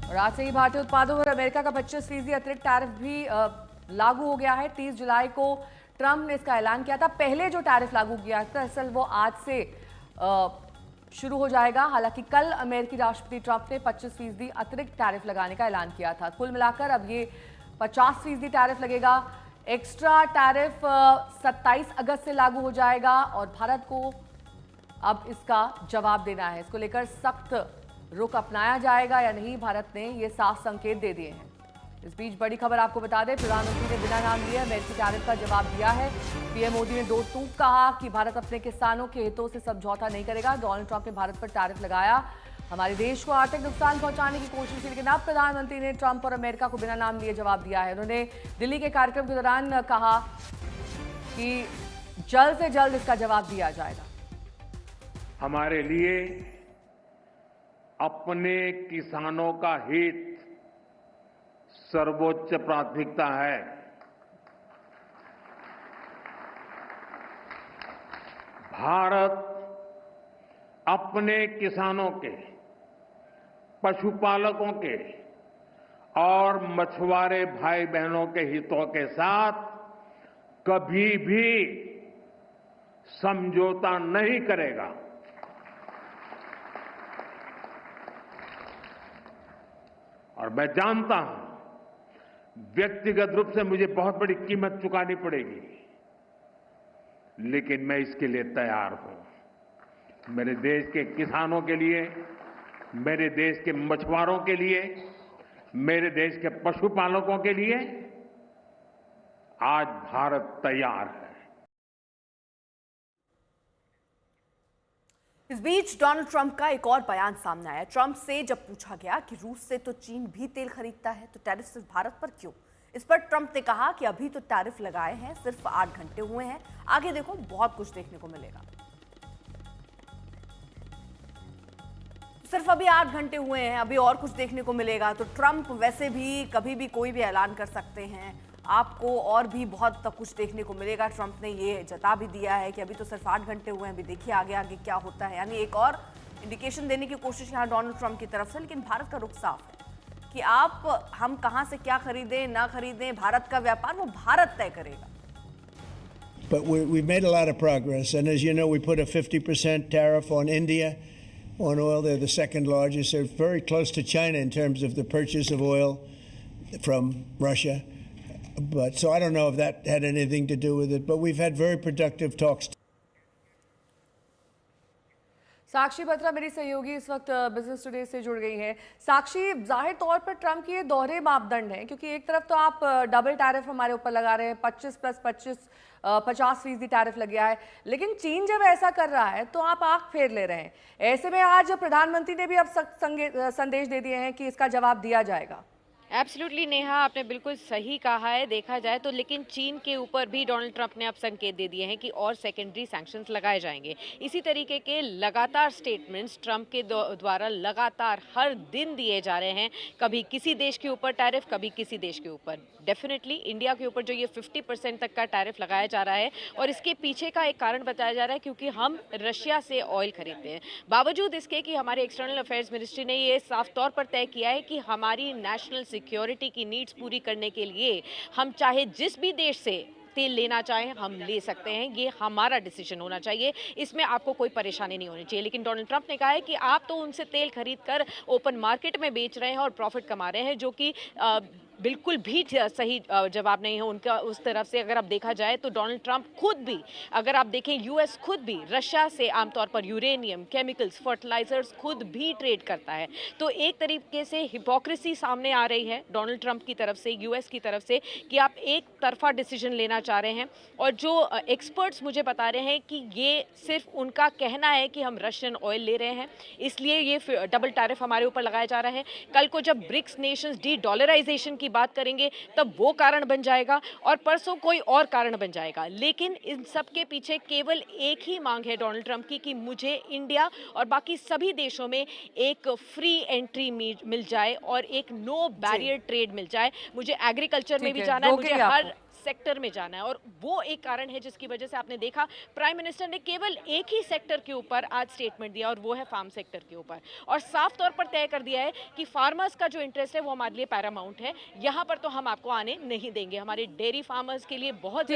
और आज से ही भारतीय उत्पादों पर अमेरिका का 25% अतिरिक्त टैरिफ भी लागू हो गया है। 30 जुलाई को ट्रंप ने इसका ऐलान किया था। पहले जो टैरिफ लागू किया था असल वो आज से शुरू हो जाएगा। हालांकि कल अमेरिकी राष्ट्रपति ट्रंप ने 25% अतिरिक्त टैरिफ लगाने का ऐलान किया था। कुल मिलाकर अब ये 50% टैरिफ लगेगा। एक्स्ट्रा टैरिफ 27 अगस्त से लागू हो जाएगा और भारत को अब इसका जवाब देना है। इसको लेकर सख्त रुख अपनाया जाएगा या नहीं, भारत ने ये साफ संकेत दे दिए हैं। इस बीच बड़ी खबर आपको बता दें, प्रधानमंत्री ने बिना नाम लिए अमेरिकी टैरिफ का जवाब दिया है। पीएम मोदी ने दो टूक कहा कि भारत अपने किसानों के हितों से समझौता नहीं करेगा। डोनाल्ड ट्रंप ने भारत पर टैरिफ लगाया, हमारे देश को आर्थिक नुकसान पहुंचाने की कोशिश की। लेकिन अब प्रधानमंत्री ने ट्रंप और अमेरिका को बिना नाम लिए जवाब दिया है। उन्होंने दिल्ली के कार्यक्रम के दौरान कहा कि जल्द से जल्द इसका जवाब दिया जाएगा। हमारे लिए अपने किसानों का हित सर्वोच्च प्राथमिकता है। भारत अपने किसानों के, पशुपालकों के और मछुआरे भाई बहनों के हितों के साथ कभी भी समझौता नहीं करेगा। और मैं जानता हूं व्यक्तिगत रूप से मुझे बहुत बड़ी कीमत चुकानी पड़ेगी, लेकिन मैं इसके लिए तैयार हूं। मेरे देश के किसानों के लिए, मेरे देश के मछुआरों के लिए, मेरे देश के पशुपालकों के लिए आज भारत तैयार है। इस बीच डोनाल्ड ट्रंप का एक और बयान सामने आया। ट्रंप से जब पूछा गया कि रूस से तो चीन भी तेल खरीदता है, तो टैरिफ सिर्फ भारत पर क्यों? इस पर ट्रंप ने कहा कि अभी तो टैरिफ लगाए हैं, सिर्फ 8 घंटे हुए हैं, आगे देखो बहुत कुछ देखने को मिलेगा। सिर्फ अभी 8 घंटे हुए हैं, अभी और कुछ देखने को मिलेगा। तो ट्रंप वैसे भी कभी भी कोई भी ऐलान कर सकते हैं, आपको और भी बहुत कुछ देखने को मिलेगा। ट्रंप ने ये जता भी दिया है कि अभी तो सिर्फ 8 घंटे हुए हैं, अभी देखिए आगे आगे क्या होता है। यानी एक और इंडिकेशन देने की कोशिश यहाँ डोनाल्ड ट्रंप की तरफ से। लेकिन भारत का रुख साफ है कि हम कहां से क्या खरीदें ना खरीदें, भारत का व्यापार वो भारत तय करेगा। But we've made a lot of progress, and as you know, we put a 50% tariff on India on oil. They're the second largest. They're very close to China in terms of the purchase of oil from Russia. But so I don't know if that had anything to do with it, but we've had very productive talks. साक्षी बत्रा मेरी सहयोगी इस वक्त business today से जुड़ गई है। साक्षी, जाहिर तौर पर ट्रंप के ये दोहरे मापदंड हैं, क्योंकि एक तरफ तो आप डबल टैरिफ हमारे ऊपर लगा रहे हैं, 25 + 25 50% टैरिफ लग गया है, लेकिन चीन जब ऐसा कर रहा है तो आप आंख फेर ले रहे हैं। ऐसे में आज प्रधानमंत्री ने भी अब सख्त संदेश दे दिए हैं कि इसका जवाब दिया जाएगा। एब्सोल्युटली नेहा, आपने बिल्कुल सही कहा है। देखा जाए तो लेकिन चीन के ऊपर भी डोनाल्ड ट्रंप ने अब संकेत दे दिए हैं कि और सेकेंडरी सैंक्शंस लगाए जाएंगे। इसी तरीके के लगातार स्टेटमेंट्स ट्रंप के द्वारा लगातार हर दिन दिए जा रहे हैं। कभी किसी देश के ऊपर टैरिफ, कभी किसी देश के ऊपर। डेफिनेटली इंडिया के ऊपर जो ये 50% तक का टैरिफ लगाया जा रहा है, और इसके पीछे का एक कारण बताया जा रहा है क्योंकि हम रशिया से ऑयल खरीदते हैं। बावजूद इसके कि हमारे एक्सटर्नल अफेयर्स मिनिस्ट्री ने ये साफ तौर पर तय किया है कि हमारी नेशनल सिक्योरिटी की नीड्स पूरी करने के लिए हम चाहे जिस भी देश से तेल लेना चाहें हम ले सकते हैं, ये हमारा डिसीजन होना चाहिए, इसमें आपको कोई परेशानी नहीं होनी चाहिए। लेकिन डोनाल्ड ट्रंप ने कहा है कि आप तो उनसे तेल खरीद कर ओपन मार्केट में बेच रहे हैं और प्रॉफिट कमा रहे हैं, जो कि बिल्कुल भी सही जवाब नहीं है उनका उस तरफ से। अगर आप देखा जाए तो डोनाल्ड ट्रंप खुद भी, अगर आप देखें यूएस खुद भी रशिया से आमतौर पर यूरेनियम, केमिकल्स, फर्टिलाइजर्स खुद भी ट्रेड करता है। तो एक तरीके से हिपोक्रेसी सामने आ रही है डोनाल्ड ट्रंप की तरफ से, यूएस की तरफ से, कि आप एक तरफा डिसीजन लेना चाह रहे हैं। और जो एक्सपर्ट्स मुझे बता रहे हैं कि ये सिर्फ उनका कहना है कि हम रशियन ऑयल ले रहे हैं, इसलिए ये डबल टैरिफ हमारे ऊपर लगाया जा रहा है। कल को जब ब्रिक्स नेशंस डी डॉलराइजेशन की की बात करेंगे तब वो कारण बन जाएगा और परसों कोई और कारण बन जाएगा। लेकिन इन सब के पीछे केवल एक ही मांग है डोनाल्ड ट्रंप की कि मुझे इंडिया और बाकी सभी देशों में एक फ्री एंट्री मिल जाए और एक नो बैरियर ट्रेड मिल जाए। मुझे एग्रीकल्चर में भी जाना है, मुझे हर सेक्टर में जाना है और वो एक कारण है जिसकी वजह से आपने देखा प्राइम मिनिस्टर ने केवल एक ही सेक्टर के ऊपर आज स्टेटमेंट दिया और वो है फार्म सेक्टर के ऊपर, और साफ तौर पर तय कर दिया है कि फार्मर्स का जो इंटरेस्ट है वो हमारे लिए पैरामाउंट है, यहाँ पर तो हम आपको आने नहीं देंगे। हमारे डेयरी फार्मर्स के लिए बहुत